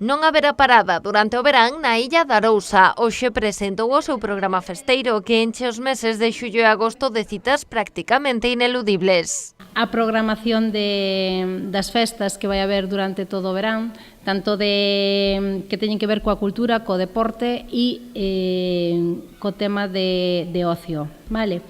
Non haberá parada durante o verán na Illa da Arousa. Hoxe presentou o seu programa festeiro que enche os meses de xullo e agosto de citas prácticamente ineludibles. A programación das festas que vai haber durante todo o verán, tanto que teñen que ver coa cultura, co deporte e co tema de ocio, vale?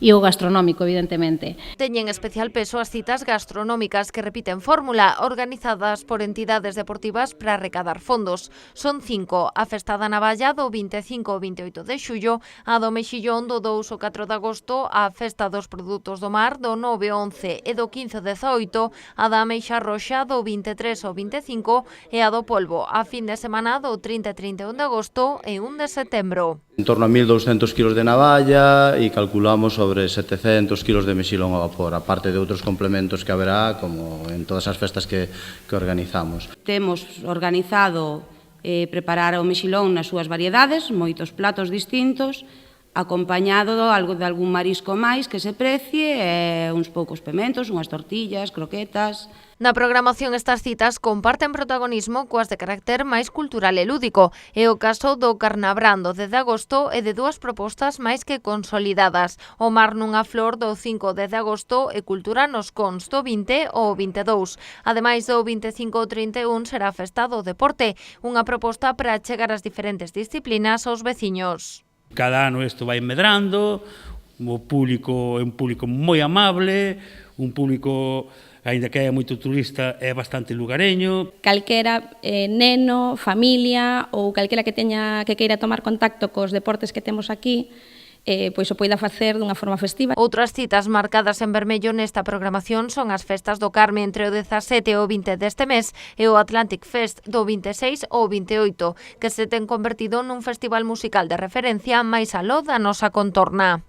E o gastronómico, evidentemente. Teñen especial peso as citas gastronómicas que repiten fórmula, organizadas por entidades deportivas para recadar fondos. Son 5, a Festa da Navalla do 25 ao 28 de xullo, a do Mexillón do 2 ao 4 de agosto, a Festa dos Produtos do Mar do 9 ao 11 e do 15 ao 18, a da Ameixa Roxa do 23 ao 25 e a do Polvo, a fin de semana do 30 e 31 de agosto e 1 de setembro. En torno a 1.200 kilos de navalla e calculamos sobre 700 kilos de mexilón a vapor, aparte de outros complementos que haberá, como en todas as festas que organizamos. Temos organizado preparar o mexilón nas súas variedades, moitos platos distintos, acompañado de algún marisco máis que se precie, uns poucos pementos, unhas tortillas, croquetas. Na programación estas citas comparten protagonismo coas de carácter máis cultural e lúdico. É o caso do Carnabrando de agosto e de dúas propostas máis que consolidadas. O Mar nunha flor do 5 de agosto e Cultura nos Cons do 20 ao 22. Ademais do 25 ao 31 será a Festa do Deporte, unha proposta para chegar as diferentes disciplinas aos veciños. Cada ano isto vai medrando, o público é un público moi amable, un público, aínda que hai moito turista, é bastante lugareño. Calquera neno, familia ou calquera que queira tomar contacto cos deportes que temos aquí, pois o poida facer dunha forma festiva. Outras citas marcadas en vermello nesta programación son as festas do Carme entre o 17 e o 20 deste mes e o Atlantic Fest do 26 ao 28, que se ten convertido nun festival musical de referencia máis aló da nosa contorna.